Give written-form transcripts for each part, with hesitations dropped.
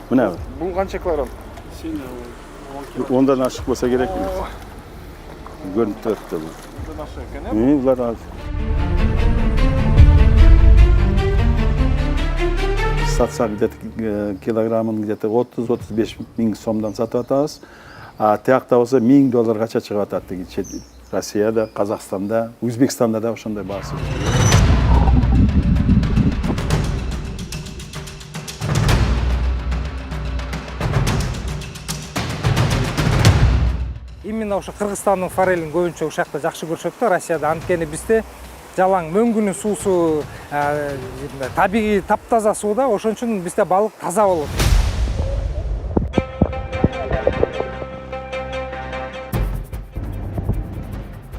Mına. Бул канча килограмм? Ondan aşık olsa gerek mi? Görüntü turibdi bu. Bundan aşağı ekan, he? Bular az. Satsak kilogramın где-то 30-35 ming so'mdan sotib atamiz. Tiyaqda olsa $1000 chiqib atadi. Rossiyada, Qozog'istonda, O'zbekistonda da o'shanday bahsi. Именно ошо Кыргызстандын форелин көбүнчө ушакта жакшы көрүшөт да, Россияда. Анткени бизде жалаң мөңгүнүн суусу табигый таптаза суу да, ошон үчүн бизде балык таза болот.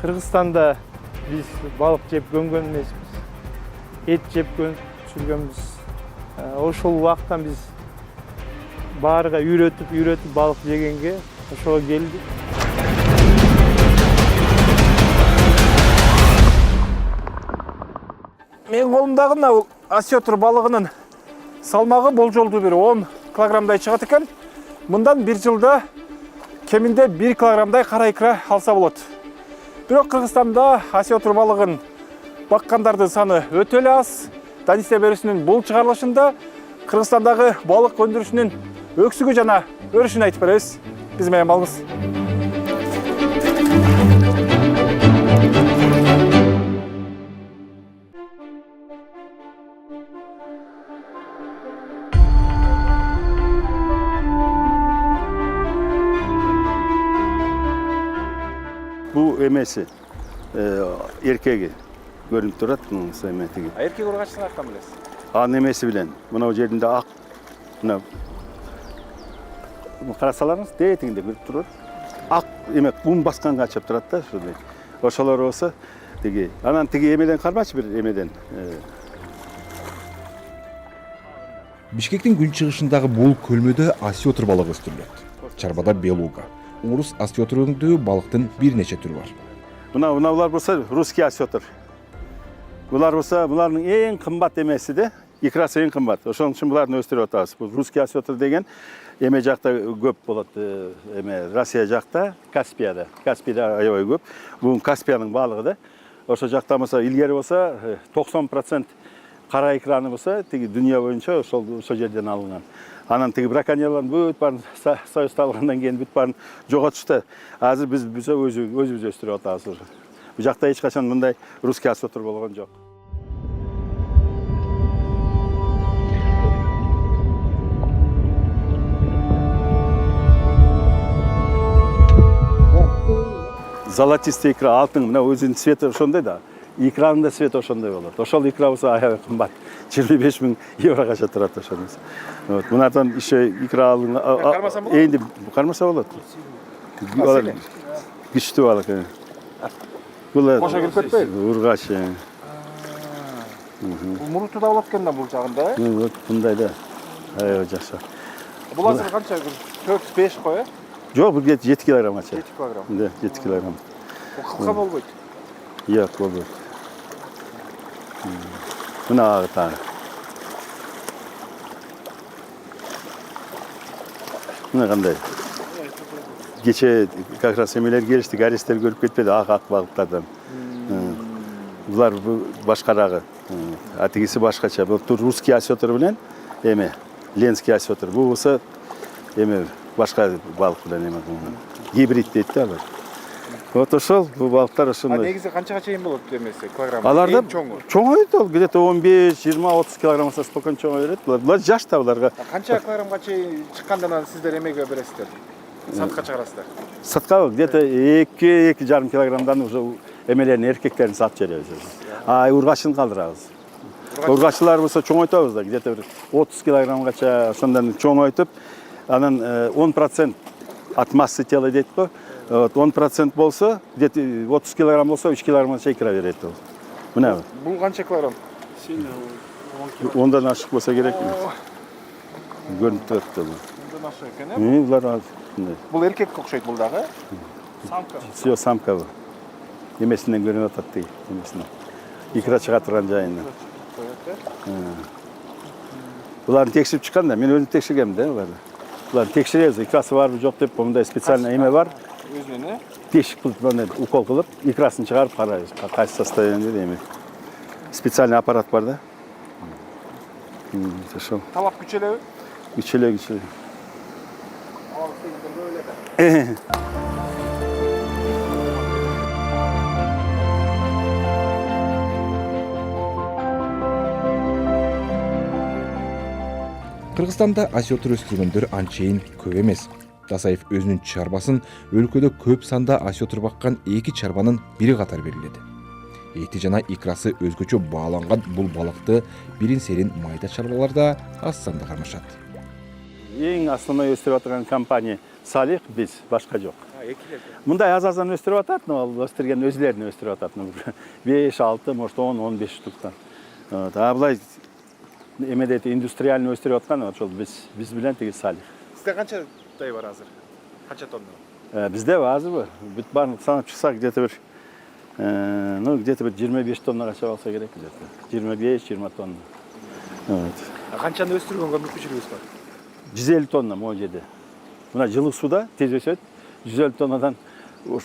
Кыргызстанда биз балык жеп көнгөн эмеспиз. Эт жеп жүргөнбүз. Ошол убактан биз баарыга үйрөтүп балык жегенге ошого келдик. Мен колумдагы мына осетр балыгынын салмагы болжолдуу бир 10 килограммдай чыгат экен. Мындан бир жылда кеминде 1 килограммдай кара икра алса болот. Бирок Кыргызстанда осетр балыгын баккандардын саны өтө эле аз. Данисия берүүсүнүн бул чыгарылышында Кыргызстандагы балык өндүрүшүнүн өксүгү жана өрүшүн айтып беребиз. Биз менен болуңуз. Bu emesi, erkegi görünüp turат bunun emetigi. Эркек ургачтын артынан билесиз. Анын эмеси bilen. Мына жеринде ак, мына карасаларыңыз детигинде көрүп турат. Ак эме кум басканга чыгып турат да, ушундай. Ошолор болсо тиги, анан тиги эмеден кармачы бир эмеден. Бишкектин күнчыгышындагы бул көлмөдө осетр балыгы өстүрүлөт. Чарбада белуга. Урус осетрүндө балыктын бир нече түрү бар. Мына булар болсо русский осетр. Булар болсо булардын эң кымбат эмеси да, икрасы эң кымбат. Ошон үчүн буларды өстүрүп атабыз. Бул русский осетр деген эме жакта көп болот, эме Россия жакта, Каспияда. Каспийда аябай көп. Бул Каспиянын балыгы да. Ошо жакта болсо илгери болсо 90% кара икраны болсо тиги дүйнө боюнча ошол жерден алынган. Анан тиги браконьерлердин бүт баарын союзда алгандан кийин бүт баарын жоготушту. Азыр биз өзүбүз өстүрүп атабыз. Бул жакта эч качан мындай русский осетр болгон жок. Золотистый икра, алтын, мына өзүнүн цвети ошондой да. Икранын да цвети ошондой болот. Ошол икра болсо аябай кымбат. 25 000 евро кача турат ошонус. Вот, мындан еще икра алынган. Энди кармаса болот. Күчтүү балык. Бул Кошо кирип кетпейби? Ургач. Бул муруту да болот экен да бул жагында, э? Вот мындай да. Аябай жакшы. Бул азыр канча? 4-5 кой, э? Жок, бул 7 килограммча. 7 килограмм. Да, 7 килограмм. Бул кылка болбойт. Жок, болбойт. Мына агыта. Мына кандай? Кече как раз эмелер келишти, аристтер көрүп кетпеди, ак балыктардан. Булар башкарагы. Атигиси башкача. Бул русский осетр менен эме, ленский осетр. Бул болсо эме башка балык менен эме. Гибрид дейт да алар. Вот ошол бул балыктар ошондой. Негизи канчага чейин болот эмеси килограмм? Аларда чоңойт ол, где-то 15, 20, 30 килограммга спокойно чоңой берет. Булар жаш да буларга. Канча килограммга чейин чыккандан сиздер эмеге бересиздер? Сатка чыгарасыздар? Сатка где-то 2-2,5 килограммдан уже эмелердин эркектерин сатып жиберебиз. Ургачын калдырабыз. Ургачылар болсо чоңойтабыз да, где-то 30 килограммгача ошондон чоңойтуп, анан 10% от массы тела дейт го. 10% болсо, где-то 30 килограмм болсо 3 килограммга икра берет ол. Мына. Бул канча килограмм? Ondan ашык болсо керек. Көрүнүп турат бул. Ondan ашык экен, э? Булар аз. Бул эркекке окшойт бул дагы, э? Самка. Всё, самка бул. Эмесинен көрүнүп атат дейт, эмесинен. Икра чыга турган жайынан. Бұларын текшіріп шыққанда, мен өзім текшіргенмін да бұларды. Бұларды текшіреміз, икрасы бар жоқ деп, бұндай специальный еме бар. Өзінен, Тешік қылып, бұндай укол қылып, икрасын шығарып қараймыз, қайсы состояниеде деме. Специальный аппарат бар да. талап күчелеби? Күчеле. Кыргызстанда осетр өстүргөндөр анчейин көп эмес. Дасаев өзүнүн чарбасын өлкөдө көп санда осетр баккан 2 чарбанын бири катар белгиледи. Эти жана икрасы өзгөчө бааланган бул балыкты бирин серин майда чарбаларда аз санда кармашат. Ең основной өстіріп атырған компания Салих, біз, башқа жоқ. Мұндай аз-аздан өстіріп атат, ол өстірген өзлерін өстіріп атат. 5, 6, может 10, 15 штуктан. А бұлай емедеті индустриальный өстіріп атқан, біз білен тегі Салих. Сізде қанша тай бар азыр? Қанша тонна? Бізде азыр бар. Бүт барын санап шықса, где-то бір 25 тоннаға шабалса керек. 25-20 тонна. Қаншаны өстіргенге мүмкіншілігіңіз бар? 150 тонна мол жерде. Мына жылы суда тез өсөт. 150 тоннадан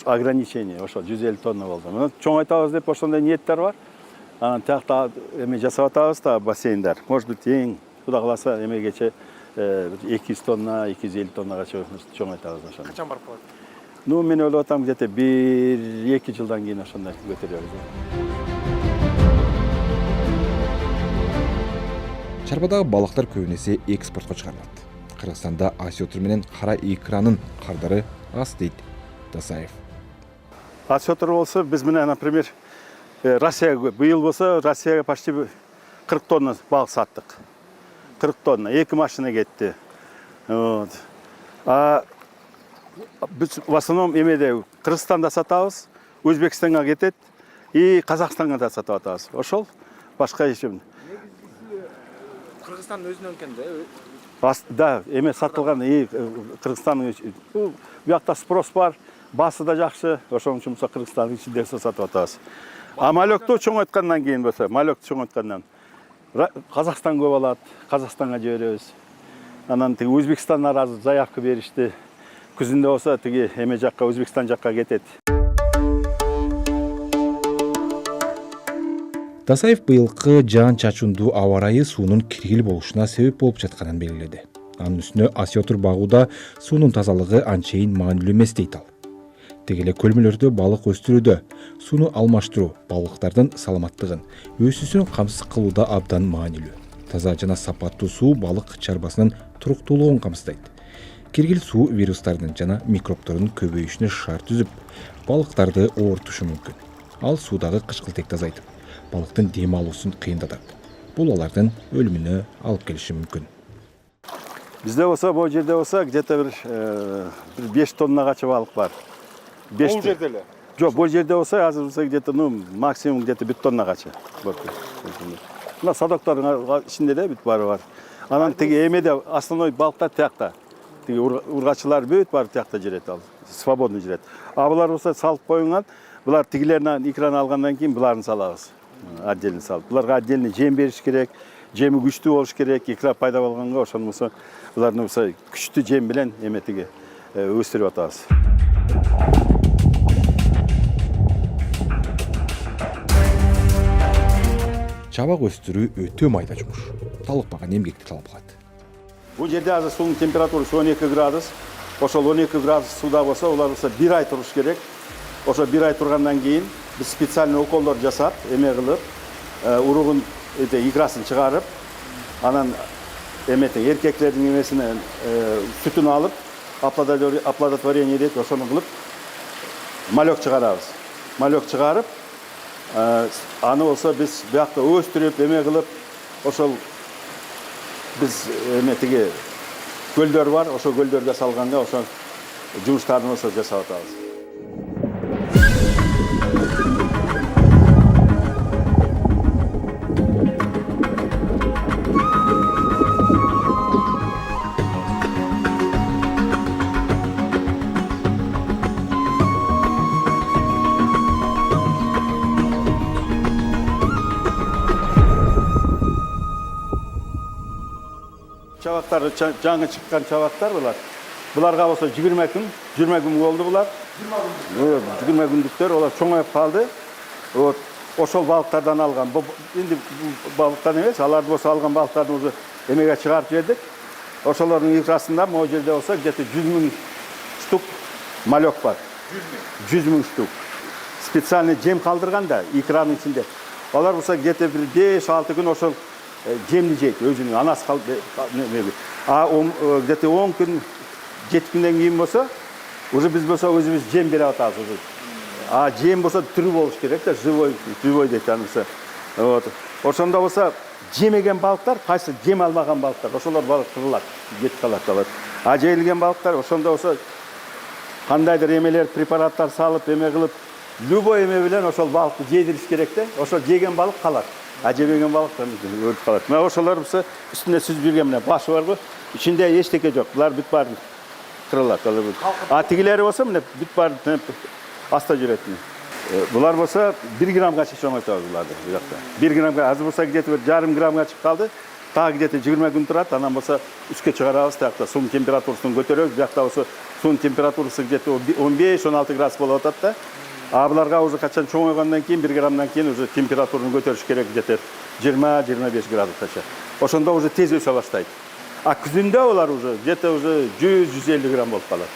ограничение, ошо 150 тонна болды. Мына чоң айтабыз деп ошондой ниеттер бар. Анан тиякта эме жасап атабыз да бассейндар. Может быть, эң Кудай кааласа эмегече 200 тонна, 250 тоннага чоң айтабыз ошону. Качан барып калат? Ну, мен ойлоп атам, где-то 1-2 жылдан кийин ошондой көтөрөбүз. Чарбадагы балыктар көбүнесе экспортко чыгарылат. Кыргызстанда осетр менен кара икранын кардары аз дейт Дасаев. Осетр болсо, биз менен, например, Россияга быйыл болсо, Россияга почти 40 тонна балык саттык. 40 тонна, 2 машина кетти. Вот. Біз в основном эмеде Кыргызстанда сатабыз, Өзбекстанга кетет и Казакстанга да сатып атабыз. Ошол башка ишим. Кыргызстан өзүнөн экен Да, эме сатылган Кыргызстандын бул жакта спрос бар, басы да жакшы, ошон үчүн Кыргызстандын ичинде сатып атабыз. А малекту чоңойткандан кийин болсо, малекту чоңойткандан Казакстан көп алат, Казакстанга жиберебиз. Анан тиги Өзбекстандан азыр заявка беришти. Күзүндө болсо тиги эме жакка, Өзбекстан жакка кетет. Дасаев быйылкы жаан чачундуу аба ырайы суунун киргил болушуна себеп болуп жатканын белгиледи. Анын үстүнө осетр багууда суунун тазалыгы анчейин маанилүү эмес дейт ал. Деги эле көлмөлөрдө балык өстүрүүдө сууну алмаштыруу балыктардын саламаттыгын, өсүүсүн камсыз кылууда абдан маанилүү. Таза жана сапаттуу суу балык чарбасынын туруктуулугун камсыздайт. Киргил суу вирустардын жана микробтордун көбөйүшүнө шаар түзүп, балыктарды оорутушу мүмкүн. Ал суудагы кычкылтекти азайтып, балыктын дем алуусун кыйындатат. Бул алардын өлүмүнө алып келиши мүмкүн. Бизде болсо, бул жерде болсо, где-то бир 5 тоннагача балык бар. Бул жерде эле? Жок, бул жерде болсо, азыр болсо где-то, максимум где-то 1 тоннагача. Мына садоктордун ичинде да бүт бары бар. Анан тиги эмеде основной балыктар тиякта. Тиги ургачылар бүт бары тиякта жүрөт ал. Свободно жүрөт. А булар болсо салып коюнган, булар тигилеринен экран алгандан кийин буларын салабыз. Отдельно салып. Буларга отдельно жем бериш керек, жеми күчтүү болуш керек. Икра пайда болгонго ошону болсо, буларды болсо күчтүү жем менен эметиги өстүрүп атабыз. Чабак өстүрүү өтө майда жумуш. Талыкпаган эмгекти талап калат. Бул жерде азыр суунун температурасы 12 градус. Ошол 12 градус суда болсо, улар болсо 1 ай туруш керек. Ошо 1 ай тургандан кийин биз специальный уколдор жасап, эме кылып, уругун икрасын чыгарып, анан эркектердин эмесинен сүтүн алып, оплодотворение дейт, ошону кылып малек чыгарабыз. Малек чыгарып, аны болсо биз биякта өстүрүп, эме кылып, ошол биз тиги көлдөр бар, ошол көлдөргө салганга ошол жумуштарды болсо жасап атабыз. Çabaklar, жаңы çıkan çabaklar bular. Bularga olsa 20 gün oldu bular. 20 gündükler, olar çoğayıp kaldı. Oşol balıklardan algan, şimdi bu balıktan emes, alarda olsa algan balıklardan uzun emeğe çıkarıp verdik. Oşolların ikrasında o yerde olsa где-то 100.000 штук malok var. 100.000 штук. Spesialni jem kaldırgan da ikranın içinde. Olar olsa где-то bir 5-6 gün oşol jemli jeyt, özünün anası kaldı. Где-то 10 gün, 7 günden keyin olsa, уже biz olsa özümüz jem berip atабыз уже. Жем болса түрі болуш керек да, живой дейт анысы. Ошондо болса жемеген балыктар, кайсы жем алмаган балыктар, ошолор балык кырылат, кетип калат. Жейилген балыктар ошондо болса кандайдыр эмелер, препараттар салып, эме кылып, любой эме менен ошол балыкты жейдириш керек да, ошол жеген балык калат. Жебеген балык өлүп калат. Мына ошолор болса үстүнө сүз берген менен башы бар го, ичинде эчтеке жок. Булар бүт баары кырылат. Тигилери болса мына бүт баары Asta cüretini. Bunlar olsa 1 gramga çıkıyor bunlar da. 1 gramga az olsa где-то bir yarım gramga çık kaldı. Ta где-то 20 gün durat. Anam olsa üstke çıkarabız. Takta suyun temperaturasını götürüyoruz. Yakta olsa suyun temperatурасы где-то 15-16 gradus bolup atat da. Bularga уже kaçan çoğaygandan keyin 1 gramdan keyin уже temperatураны götürüş gerek где-то 20-25 gradusgacha. Oşonda уже tez öse başlaydı. Күзүндө олар уже где-то уже 100-150 gram bolup kalат.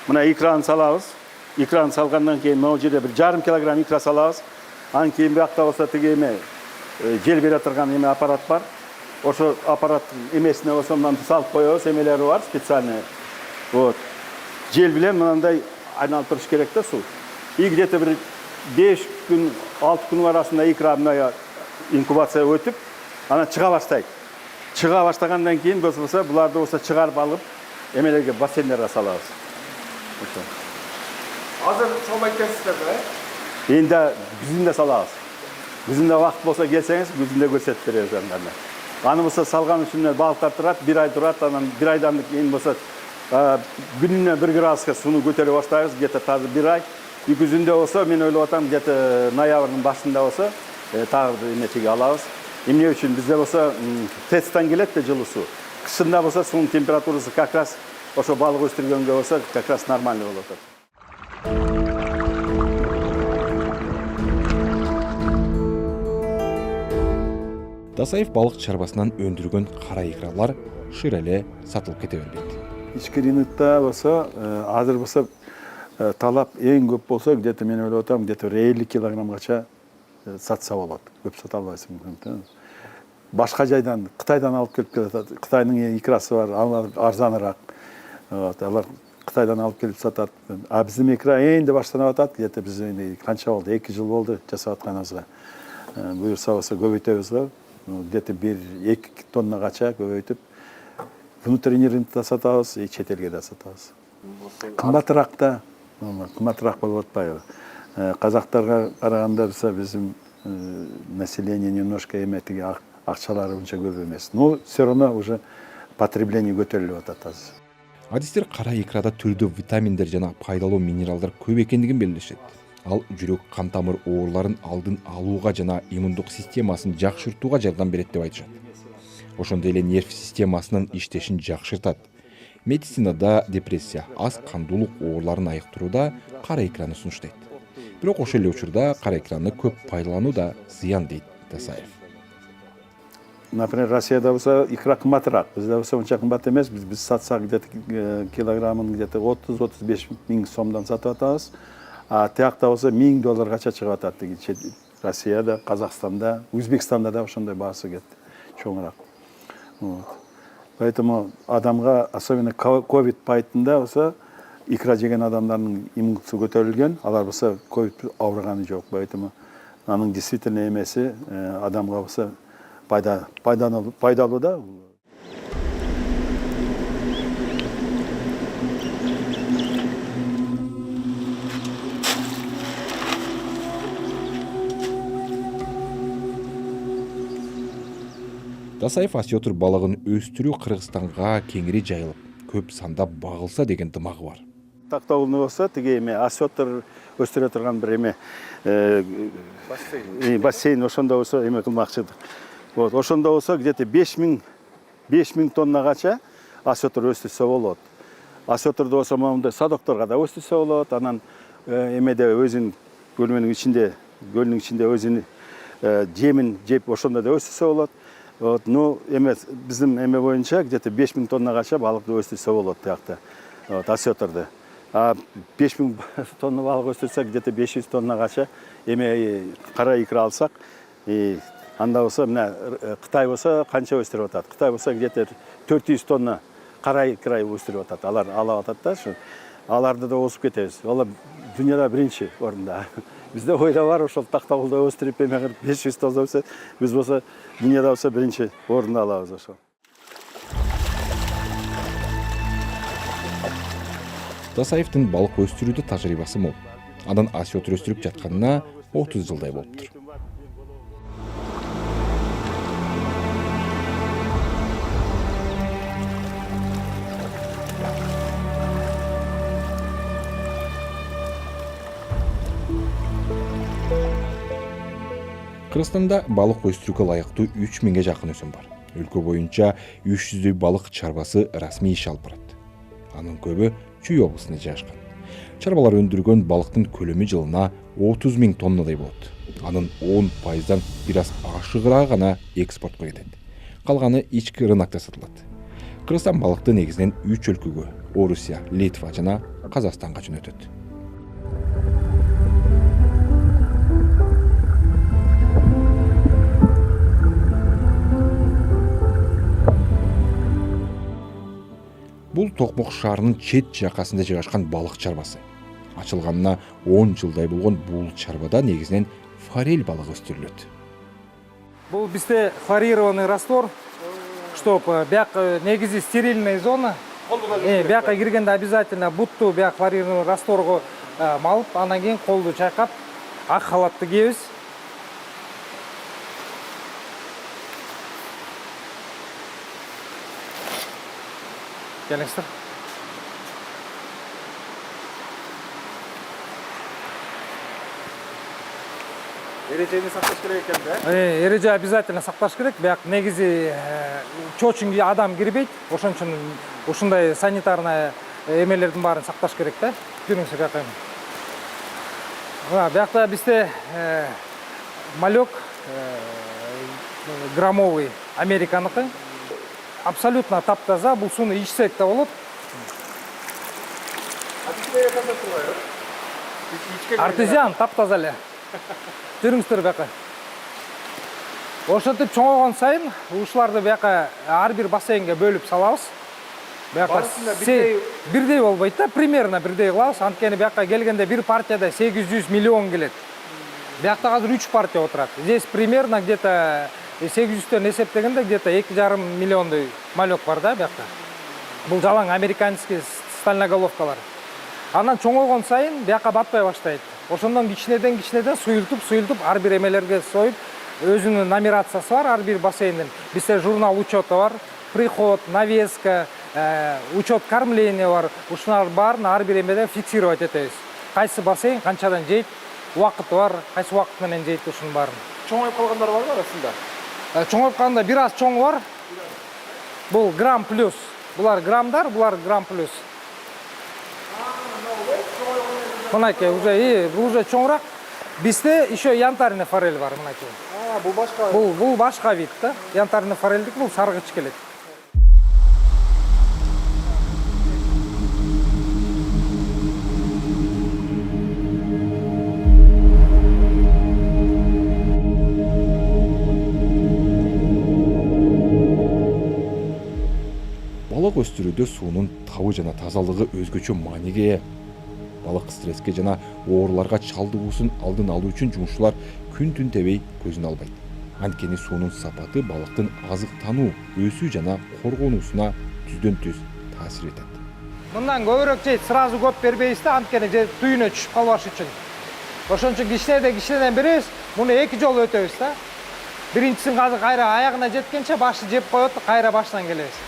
Mına ikranı salabız. İkranı salgandan keyin o жерде bir жарым kilogram ikra salabız. Анан keyin биякта болсо тиги эме жел бере турган эме аппарат бар. Ошо аппараттын эмесине болсо мындан салып коебуз, эмелери бар специальный. Жел билен мындай айналып туруш керек да суу. И где-то bir 5 gün 6 gün arasında ikra мындай инкубация өтүп, анан чыга баштайт. Чыга баштагандан keyin болсо буларды болсо чыгарып алып, эмелерге бассейндерге салабыз. Азыр салмай экенсиздер да? Endi күзүндө салабыз. Күзүндө вакыт болсо келсеңиз, күзүндө көрсөтүп беребиз андан. Аны болсо салган үчүн балыктар турат, 1 ай турат, анан 1 айдан кийин болсо күнүнө 1 градуска сууну көтөрө баштайбыз, где-то тазы 1 ай. И күзүндө болсо мен ойлоп атам, где-то ноябрдын башында болсо тагы эметиге алабыз. Эмне үчүн бизде болсо тесттен келет да жылуу суу. Кышында болсо суунун температурасы как раз ошо балык өстүргөнгө болсо как раз нормальный болуп атат. Дасаев балык чарбасынан өндүргөн кара икралар шыр эле сатылып кете бербейт. Ички рынокто болсо, азыр болсо талап эң көп болсо, где-то мен ойлоп атам, где-то 50 килограммгача сатса болот. Көп сата албайсың мүмкүн. Башка жайдан, Кытайдан алып келип келет. Кытайдын икрасы бар, алар арзаныраак. Алар Кытайдан алып келип сатат. Биздин икра эndi баштанып атат. Где-то биз канча болду? 2 жыл болду жасап атканыбызга. Буюрса болсо көбөйтөбүз го. Где-то 1-2 тоннагача көбөйтүп внутренний рынокто сатабыз, чет элге да сатабыз. Кымбатыраак да, кымбатыраак болуп атпайбы. Казактарга караганда биздин население немножко эметиги акчалары унча көп эмес. Но все равно уже потребление көтөрүлүп атат азыр. Адистер кара икрада түрдүү витаминдер жана пайдалуу минералдар көп экендигин белгилешет. Ал жүрөк кан тамыр ооруларын алдын алууга жана иммундук системасын жакшыртууга жардам берет деп айтышат. Ошондой эле нерв системасынын иштешин жакшыртат. Медицинада депрессия, аз кандуулук ооруларын айыктырууда кара икраны сунуштайт. Бирок ошол эле учурда кара икраны көп пайдалануу да зыян дейт Дасаев. Например, Россияда болсо икра кымбатыраак. Бизде болсо унча кымбат эмес. Биз сатсак где-то килограммын где-то 30-35 миң сомдон сатып атабыз. Тиякта болсо $1000 чыгып атат. Россияда, Казакстанда, Өзбекстанда да ошондой баасы кетти. Чоңураак. Поэтому адамга, особенно ковид пайтында болсо, икра жеген адамдардын иммунитети көтөрүлгөн, алар болсо ковид ауырганы жок. Поэтому анын действительно эмеси адамга болсо пайдалуу да. Дасаев осетр балыгын өстүрүү Кыргызстанга кеңири жайылып, көп санда багылса деген дымагы бар. Тактоолуну болсо, тиги эме осетр өстүрө турган бир эме бассейн ошондо болсо эме кылмакчыдык. Ошондо болсо где-то 5000 5000 тоннагача осетр өстүрсө болот. Осетрду болсо моундай садокторго да өстүрсө болот. Анан эмеде өзүнүн көлүнүн ичинде өзүнүн жемин жеп ошондо да өстүрсө болот. Вот, ну, биздин эме боюнча где-то 5000 тоннагача балыкты өстүрсө болот тиякта. Вот, осетрды. А 5000 тонна балык өстүрсө где-то 500 тоннагача эме кара икра алсак, анда болсо мына Кытай болсо канча өстүрүп атат? Кытай болсо где-то 400 тонна кара икра өстүрүп атат. Алар алып атат да, ушу. Аларды да осуп кетебиз. Алар дүйнөдө биринчи орунда. Bizde oyda var, o taktavulda östürüp emeğir 500 tozda olsa, biz olsa dünyada olsa birinci orunda alağız o. Тасаевдин балык өстүрүүдө тажрыйбасы мол. Андан осетр өстүрүп жатканына 30 жылдай болуптур. Кыргызстанда балык өстүрүүгө ылайыктуу 3000ге жакын өсүм бар. Өлкө боюнча 300дөй балык чарбасы расмий иш алып барат. Анын көбү Чүй облусунда жайгашкан. Чарбалар өндүргөн балыктын көлөмү жылына 30 000 тоннадай болот. Анын 10%дан бир аз ашыгыраак гана экспортко кетет. Калганы ички рынокто сатылат. Кыргызстан балыкты негизинен 3 өлкөгө — Орусия, Литва жана Казакстанга жөнөтөт. Бул Токмок шаарынын чет жакасында жайгашкан балык чарбасы. Ачылганына 10 жылдай болгон бул чарбада негизинен форель балыгы өстүрүлөт. Бул бизде хлорированный раствор, чтоб бияк негизи стерильная зона. Бияка киргенде обязательно бутту бияк хлорированный растворго малып, анан кийин колду чайкап, ак халатты кийебиз. Келиңиздер. Эрежени сакташ керек экен да? Эреже обязательно сакташ керек. Бияк негизи чочунги адам кирбейт. Ошон үчүн ушундай санитарный эмелердин баарын сакташ керек да. Жүрүңүздөр жакайм. Биякта бизде малек граммовый американыкы. Абсолютно таптаза, бул сууну ичсек да болот. Артезиан таптаза эле. Жүрүңүздөр бияка. Ошентип чоңойгон сайын ушуларды бияка ар бир бассейнге бөлүп салабыз. Бияка бирдей болбойт да, примерно бирдей кылабыз. Анткени бияка келгенде бир партияда 800 миллион келет. Биякта азыр 3 партия отурат. Здесь примерно где-то 800-төн эсептегенде где-то 2,5 миллиондой малек бар да биякта. Бул жалаң американский стальноголовкалар. Анан чоңойгон сайын бияка батпай баштайт. Ошондон кичинеден суюлтуп ар бир эмелерге союп, өзүнүн нумерациясы бар ар бир бассейндин. Бизде журнал учета бар, приход, навеска, учет кормления бар. Ушулар баарын ар бир эмеде фиксировать этебиз. Кайсы бассейн канчадан жейт, убакыты бар, кайсы убакыт менен жейт ушунун баарын. Чоңоюп калгандар барбы арасында? Чоңоюп калганда бир аз чоң бар. Бул грамм плюс. Булар граммдар, булар грамм плюс. Мынакей уже чоңураак. Бизде еще янтарный форель бар мынакей. Бул башка. Бул башка вид да. Янтарный форельдик бул саргыч келет. Балык өстүрүүдө суунун табы жана тазалыгы өзгөчө мааниге ээ. Балык стресске жана ооруларга чалдыгуусун алдын алуу үчүн жумушчулар күн-түн тебей көзүн албайт. Анткени суунун сапаты балыктын азыктануу, өсүү жана коргонуусуна түздөн-түз таасир этет. Мындан көбүрөөк жейт, сразу көп бербейбиз да, анткени түйүнө түшүп калбаш үчүн. Ошон үчүн кичинеден беребиз, муну 2 жолу өтөбүз да. Биринчисин кайра аягына жеткенче башты жеп коет, кайра баштан келебиз.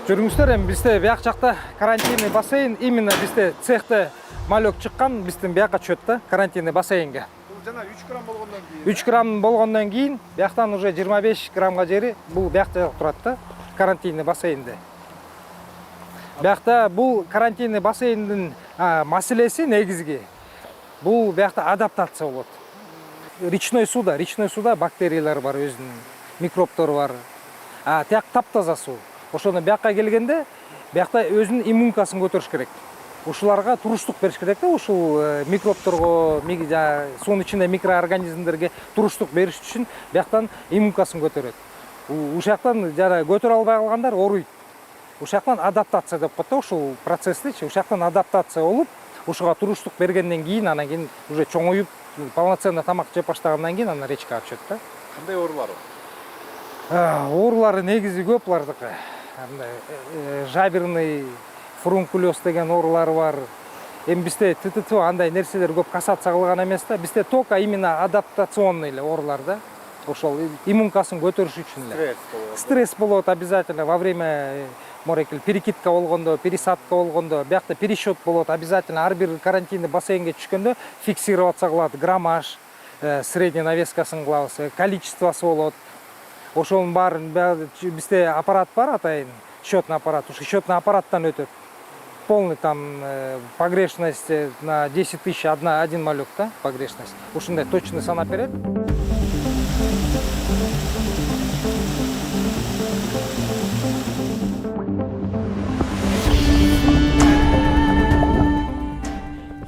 Жүрүңүздөр, эми бизде бияк жакта карантинный бассейн, именно бизде цехте малек чыккан, биздин бияка түшөт да, карантинный бассейнге. Бул жана 3 грамм болгондон кийин. 3 грамм болгондон кийин, бияктан уже 25 граммга жери бул биякта турат да, карантинный бассейнде. Биякта бул карантинный бассейндин маселеси негизги. Бул биякта адаптация болот. Речной суда бактериялар бар, өзүнүн микробтору бар. Тияк таптаза суу. Ошону биякка келгенде, биякта өзүнүн иммункасын көтөрүш керек. Ушуларга туруштук бериш керек да, ушул микробторго, суунун ичинде микроорганизмдерге туруштук бериш үчүн бияктан иммункасын көтөрөт. Ушактан жана көтөрө албай калгандар ооруйт. Ушактан адаптация деп коет да, ушул процесстичи, ушактан адаптация болуп, ушуга туруштук бергенден кийин, анан кийин уже чоңоюп, полноценно тамак жеп баштагандан кийин анан речкага түшөт да. Кандай оорулар? Оорулары негизи көп булардыкы. Жаберный фурункулез деген оорулары бар. Эми бизде ТТТ андай нерселер көп касаться кылган эмес да. Бизде только именно адаптационный эле оорулар да. Ошол иммункасын көтөрүш үчүн эле. Стресс болот обязательно во время морекил перекидка болгондо, пересадка болгондо, биякта пересчет болот обязательно. Ар бир карантинный бассейнге түшкөндө фиксироваться кылат граммаж, средний навескасын кылабыз, количествосы болот. Ошонун баарын бизде аппарат бар, атайын счетный аппарат. Ушу счетный аппараттан өтөт. Полный там погрешность на 10 тысяч один малек, да, погрешность. Ушундай точно санап берет.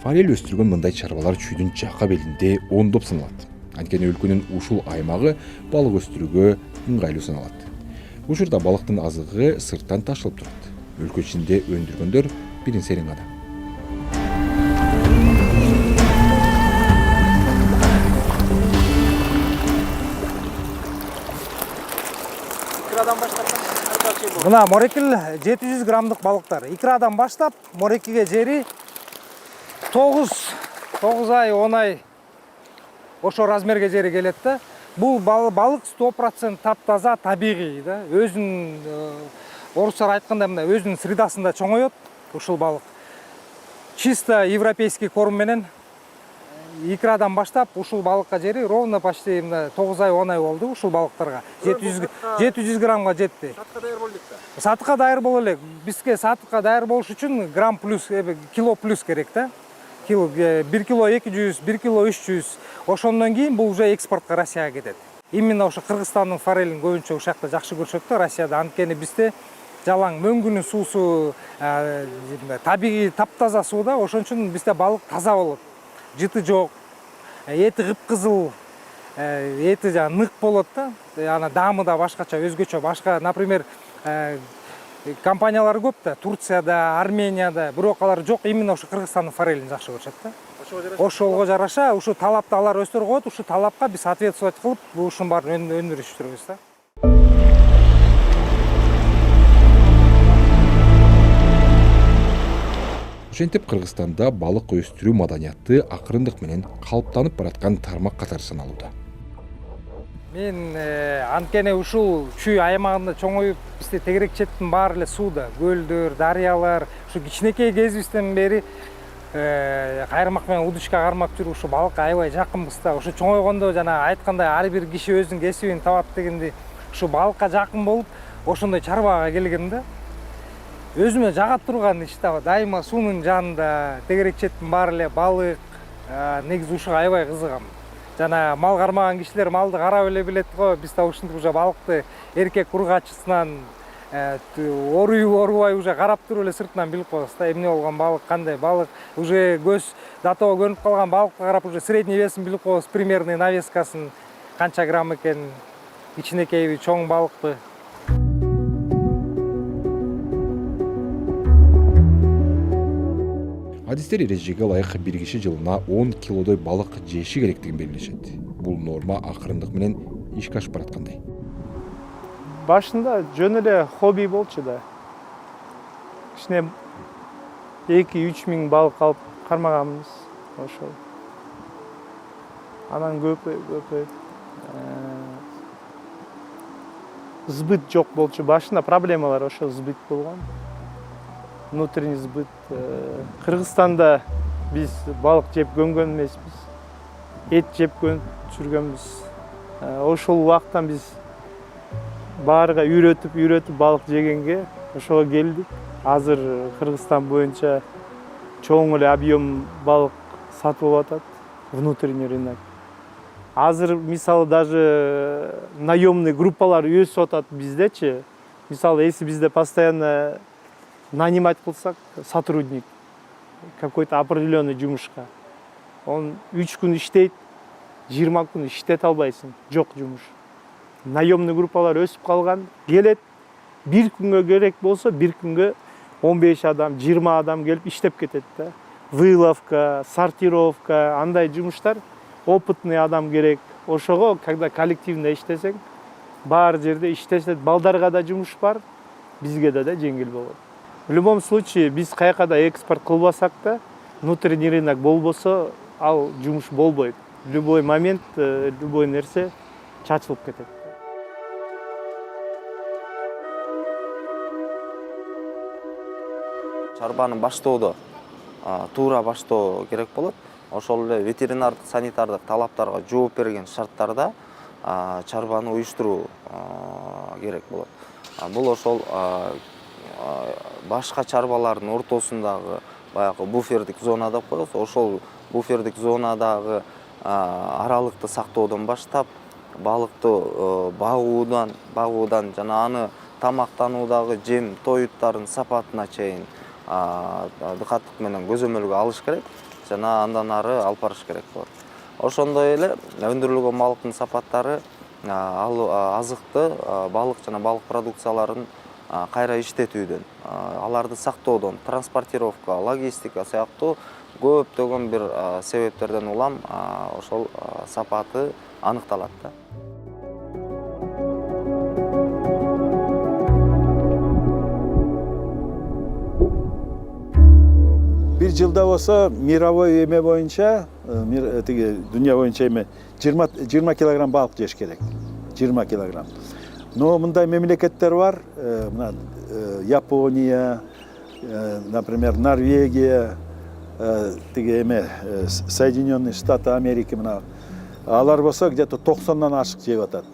Форель өстүргөн мындай чарбалар чүйдүн жакка белинде ондоп саналат. Анткени өлкөнүн ушул аймагы балык өстүрүүгө ыңгайлуу саналат. Учурда балыктын азыгы сырттан ташылып турат. Өлкө ичинде өндүргөндөр бирин серин гана. Икрадан баштап Мына морекил 700 граммдык балыктар. Икрадан баштап морекиге жери 9 ай, 10 ай ошо размерге жери келет да. Бул балык 100% таптаза, табигый да. Өзүнүн орусча айтканда мына өзүнүн средасында чоңоет ушул балык. Чисто европейский корм менен икрадан баштап ушул балыкка жери ровно почти 9 ай, 10 ай болду ушул балыктарга. 700 граммга жетти. сатка даяр болдук да. Сатыкка даяр боло элек. Бизге сатыкка даяр болуш үчүн грамм плюс, кило плюс керек да. 1 кило 200, 1 кило 300. Ошондон кийин бул уже экспортко Россияга кетет. Именно ошо Кыргызстандын форелин көбүнчө ушакта жакшы көрүшөт да Россияда. Анткени бизде жалаң мөңгүнүн суусу табигый таптаза суу да, ошон үчүн бизде балык таза болот. Жыты жок, эти кыпкызыл, эти нык болот да. Ана даамы да башкача, өзгөчө, башка, например, компаниялар көп да, Турцияда, Арменияда, бирок алар жок, именно ошо Кыргызстандын форелин жакшы көрүшөт да. Ошого жараша, ушу талапты алар өстүрүп коет, ушу талапка биз соответствовать кылып, ушунун баарын өндүрүштүрөбүз да. Ошентип Кыргызстанда балык өстүрүү маданияты акырындык менен калыптанып бараткан тармак катары саналууда. Мен анткени ушул чүй аймагында чоңоюп, бизде тегерек четтин баары эле сууда, көлдөр, дарыялар, ушу кичинекей кезибизден бери кайрмак менен удочка кармап жүрүп ушу балыкка аябай жакынбыз да. Ушу чоңойгондо жана айткандай ар бир киши өзүнүн кесибин табат дегенди, ушу балыкка жакын болуп, ошондой чарбага келгем да. Өзүмө жагат турган иш да, дайыма суунун жанында тегерек четтин баары эле балык, негизи ушуга аябай кызыгам. Жана мал кармаган кишилер малды карап эле билет го, биз да ушинтип уже балыкты эркек ургачысынан орубай уже карап туруп эле сыртынан билип коебуз да, эмне болгон балык, кандай балык. Уже көз датоо көнүп калган балыкты карап уже средний весин билип коебуз, примерный навескасын канча грамм экен, кичинекейби, чоң балыкты. Адистер эрежеге ылайык бир киши жылына 10 килодой балык жеши керектигин белгилешет. Бул норма акырындык менен ишке ашып бараткандай. Башында жөн эле хобби болчу да. Кичине 2-3 миң балык алып кармаганбыз ошол. Анан көпөйүп сбыт жок болчу. Башында проблемалар ошо сбыт болгон. Внутренний сбыт. Кыргызстанда биз балык жеп көнгөн эмеспиз. Эт жеп жүргөнбүз. Ошол убактан биз баарга үйрөтүп балык жегенге ошого келдик. Азыр Кыргызстан боюнча чоң эле объем балык сатылып атат, внутренний рынок. Азыр мисалы даже наемный группалар өсүп атат биздечи. Мисалы, если бизде постоянно нанимать кылсак сотрудник какой-то определенный жумушка, он 3 күн иштейт, 20 күн иштете албайсың, жок жумуш. Наемный группалар өсүп калган, келет, 1 күнгө керек болсо 1 күнгө 15 адам, 20 адам келип иштеп кетет да. Выловка, сортировка, андай жумуштар опытный адам керек. Ошого, когда коллективно иштесең, бар жерде иштесе, балдарга да жумуш бар, бизге да жеңил болот. В любом случае, биз кайкада экспорт кылбасак да, внутренний рынок болбосо, ал жумуш болбойт. В любой момент, любой нерсе чачылып кетет. Чарбаны баштоодо туура баштоо керек болот. Ошол эле ветеринардык санитардык талаптарга жооп берген шарттарда чарбаны уюштуруу керек болот. Бул ошол башка чарбалардын ортосундагы баягы буфердик зона деп коебуз. Ошол буфердик зонадагы аралыкты сактоодон баштап, балыкты багуудан жана аны тамактануудагы жем тоюттардын сапатына чейин дыкаттык менен көзөмөлгө алыш керек жана андан ары алып барыш керек болот. Ошондой эле өндүрүлгөн балыктын сапаттары азыкты, балык жана балык продукцияларын кайра иштетүүдөн, аларды сактоодон, транспортировка, логистика сыяктуу көптөгөн бир себептерден улам ошол сапаты аныкталат да. Bir жылда болсо мировой эме боюнча, дүйнө боюнча эме 20 килограмм балык жеш керек. 20 килограмм. Но мындай мемлекеттер бар, мына Япония, например, Норвегия, Соединенные Штаты Америки мына. Алар болсо где-то 90-дан ашык жеп атат.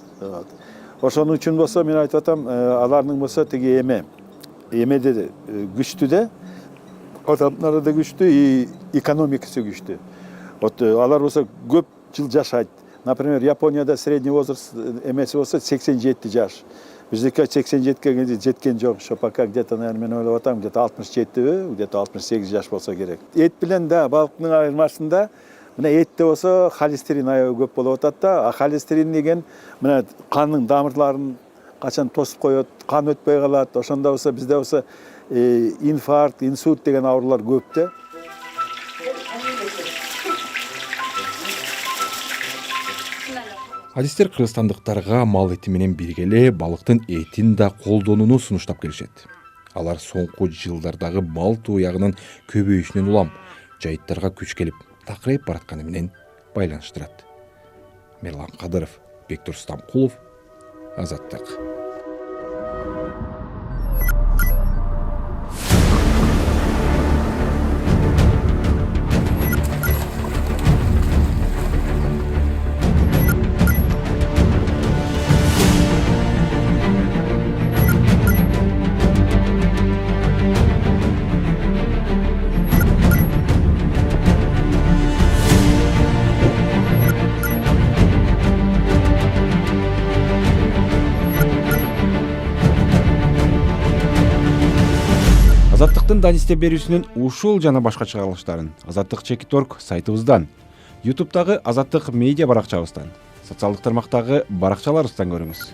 Ошонун үчүн болсо мен айтып атам, алардын болсо эмеде күчтүү да. Адамдары да күчтүү, и экономикасы күчтүү. Алар болсо көп жыл жашайт. Например, Японияда средний возраст эмеси болсо 87 жаш. Биздеки 87-ге жеткен жок. Ошо пока где-то, наверное, мен ойлоп атам, где-то 67, где-то 68 жаш болсо керек. Эт билен да балыктын айырмасында мына этте болсо холестерин аябай көп болуп атат да. Холестерин деген мына кандын дамырларын качан тосуп коет, кан өтпөй калат. Ошондо болсо бизде болсо инфаркт, инсульт деген аурулар көп да. Адистер кыргызстандыктарга мал эти менен бирге эле балыктын этин да колдонууну сунуштап келишет. Алар соңку жылдардагы мал туягынын көбөйүшүнөн улам жайыттарга күч келип, такырайып баратканы менен байланыштырат. Мерлан Кадыров, Бектур Стамкулов, Азаттык. Азаттыктын данисте берүүсүнүн ушул жана башка чыгарылыштарын Азаттык.org сайтыбыздан, YouTube'дагы Азаттык медиа баракчабыздан, социалдык тармактагы баракчаларыбыздан көрүңүз.